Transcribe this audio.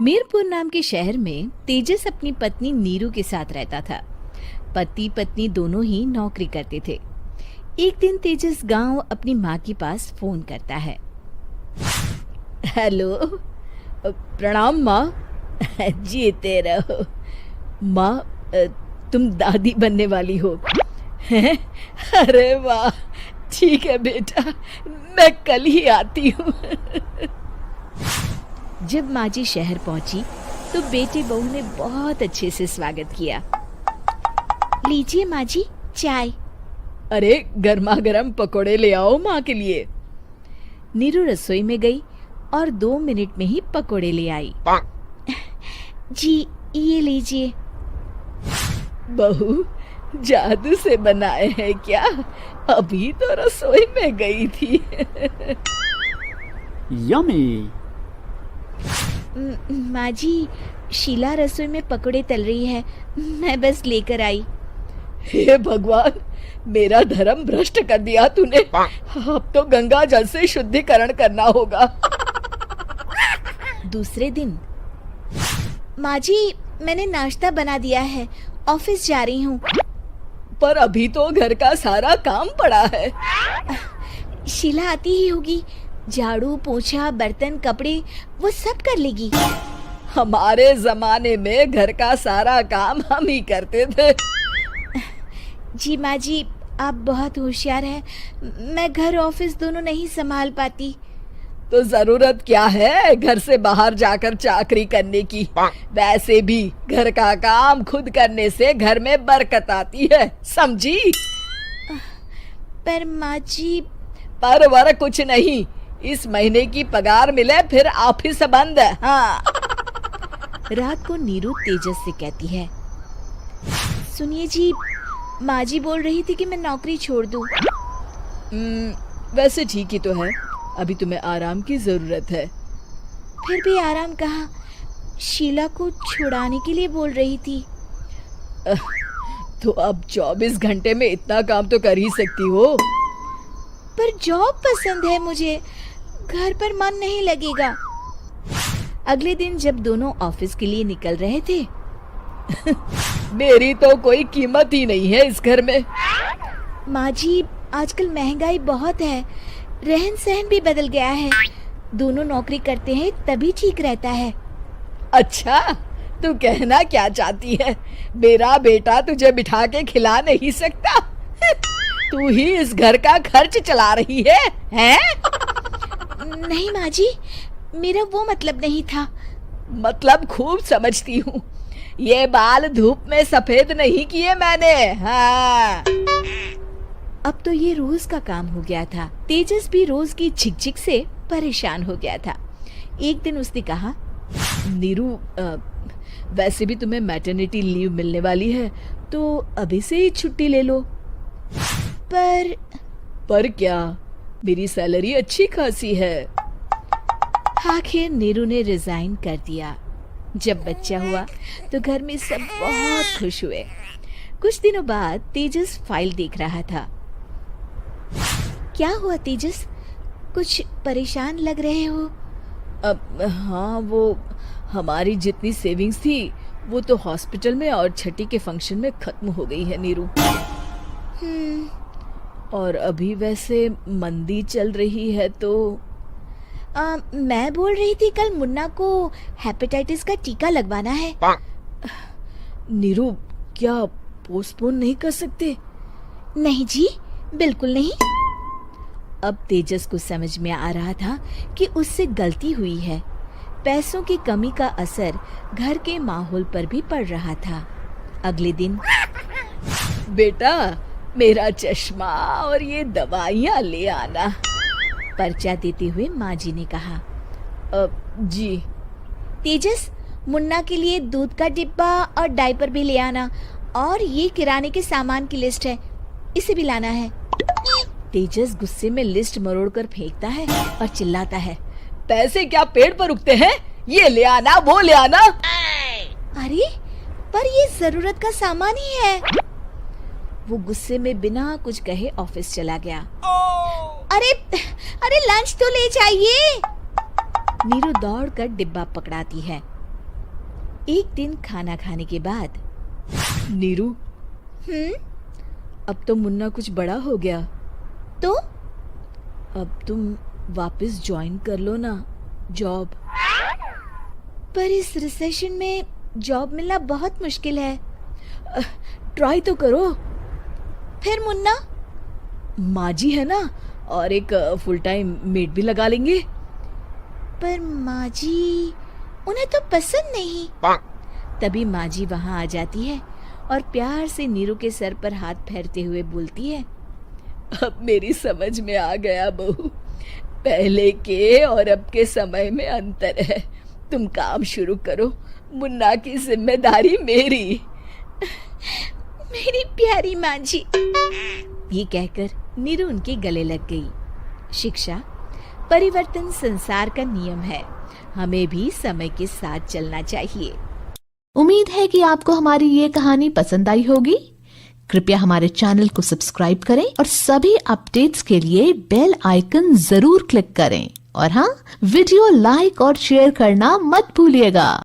मीरपुर नाम के शहर में तेजस अपनी पत्नी नीरू के साथ रहता था। पति पत्नी दोनों ही नौकरी करते थे। एक दिन तेजस गांव अपनी माँ के पास फोन करता है। हेलो, प्रणाम माँ। जीते रहो माँ, तुम दादी बनने वाली हो हैं? अरे वाह, ठीक है बेटा, मैं कल ही आती हूँ। जब माँ जी शहर पहुंची तो बेटे बहू ने बहुत अच्छे से स्वागत किया। लीजिए माँ जी, चाय। अरे गर्मा गर्म पकोड़े ले आओ माँ के लिए। नीरू रसोई में गई और 2 मिनट में ही पकोड़े ले आई। जी ये लीजिए। बहू जादू से बनाए हैं क्या? अभी तो रसोई में गई थी। यम्मी। माँ जी, शीला रसोई में पकोड़े तल रही है, मैं बस लेकर आई। हे भगवान, मेरा धर्म भ्रष्ट कर दिया तूने। अब तो गंगा जल से शुद्धिकरण करना होगा। दूसरे दिन, माँ जी मैंने नाश्ता बना दिया है, ऑफिस जा रही हूँ। पर अभी तो घर का सारा काम पड़ा है। शीला आती ही होगी, झाड़ू पोछा बर्तन कपड़े वो सब कर लेगी। हमारे जमाने में घर का सारा काम हम ही करते थे। जी माँ जी, आप बहुत होशियार हैं, मैं घर ऑफिस दोनों नहीं संभाल पाती। तो जरूरत क्या है घर से बाहर जाकर चाकरी करने की? वैसे भी घर का काम खुद करने से घर में बरकत आती है, समझी? पर माँ जी। पर वर कुछ नहीं, इस महीने की पगार मिले फिर ऑफिस बंद। हाँ। रात को नीरू तेजस से कहती है, सुनिए जी, माँ जी बोल रही थी कि मैं नौकरी छोड़ दूं। वैसे ठीक ही तो है, अभी तुम्हें आराम की जरूरत है। फिर भी आराम कहाँ, शीला को छुड़ाने के लिए बोल रही थी। तो अब 24 घंटे में इतना काम तो कर ही सकती हो। पर जॉब पसंद है मुझे, घर पर मन नहीं लगेगा। अगले दिन जब दोनों ऑफिस के लिए निकल रहे थे, मेरी तो कोई कीमत ही नहीं है इस घर में। माँ जी, आजकल महंगाई बहुत है, रहन सहन भी बदल गया है, दोनों नौकरी करते हैं तभी ठीक रहता है। अच्छा, तू कहना क्या चाहती है? मेरा बेटा तुझे बिठा के खिला नहीं सकता? तू ही इस घर का खर्च चला रही है, हैं? नहीं माँ जी, मेरा वो मतलब नहीं था। मतलब खूब समझती हूँ, ये बाल धूप में सफेद नहीं किए मैंने। हाँ। अब तो ये रोज का काम हो गया था। तेजस भी रोज की झिकझिक से परेशान हो गया था। एक दिन उसने कहा, नीरू, वैसे भी तुम्हें मैटरनिटी लीव मिलने वाली है, तो अभी से ही छुट्टी ले लो। पर क्या, मेरी सैलरी अच्छी खासी है। आखिर नीरू ने रिजाइन कर दिया। जब बच्चा हुआ तो घर में सब बहुत खुश हुए। कुछ दिनों बाद तेजस फाइल देख रहा था। क्या हुआ तेजस, कुछ परेशान लग रहे हो? हाँ, वो हमारी जितनी सेविंग्स थी वो तो हॉस्पिटल में और छठी के फंक्शन में खत्म हो गई है नीरू। और अभी वैसे मंदी चल रही है तो मैं बोल रही थी कल मुन्ना को हेपेटाइटिस का टीका लगवाना है। नीरू, क्या पोस्टपोन नहीं कर सकते? नहीं जी, बिल्कुल नहीं। अब तेजस को समझ में आ रहा था कि उससे गलती हुई है। पैसों की कमी का असर घर के माहौल पर भी पड़ रहा था। अगले दिन, बेटा मेरा चश्मा और ये दवाइयाँ ले आना, पर्चा देते हुए माँ जी ने कहा। जी। तेजस, मुन्ना के लिए दूध का डिब्बा और डायपर भी ले आना, और ये किराने के सामान की लिस्ट है, इसे भी लाना है। तेजस गुस्से में लिस्ट मरोड़कर फेंकता है और चिल्लाता है, पैसे क्या पेड़ पर उगते हैं? ये ले आना, वो ले आना। अरे पर ये जरूरत का सामान ही है। वो गुस्से में बिना कुछ कहे ऑफिस चला गया। अरे लंच तो ले जाइए। नीरू दौड़कर डिब्बा पकड़ाती है। एक दिन खाना खाने के बाद, नीरू, अब तो मुन्ना कुछ बड़ा हो गया, तो अब तुम वापस ज्वाइन कर लो ना जॉब। पर इस रिसेशन में जॉब मिलना बहुत मुश्किल है। ट्राई तो करो। फिर मुन्ना? माँ जी है ना, और एक फुल टाइम मेड भी लगा लेंगे। पर माँ जी, उन्हें तो पसंद नहीं। तभी माँ जी वहाँ आ जाती है और प्यार से नीरू के सर पर हाथ फेरते हुए बोलती है, अब मेरी समझ में आ गया बहू, पहले के और अब के समय में अंतर है। तुम काम शुरू करो, मुन्ना की जिम्मेदारी मेरी। मेरी प्यारी माँ जी। ये कहकर नीरू उनके गले लग गई। शिक्षा, परिवर्तन संसार का नियम है, हमें भी समय के साथ चलना चाहिए। उम्मीद है कि आपको हमारी ये कहानी पसंद आई होगी। कृपया हमारे चैनल को सब्सक्राइब करें और सभी अपडेट्स के लिए बेल आइकन जरूर क्लिक करें। और हाँ, वीडियो लाइक और शेयर करना मत भूलिएगा।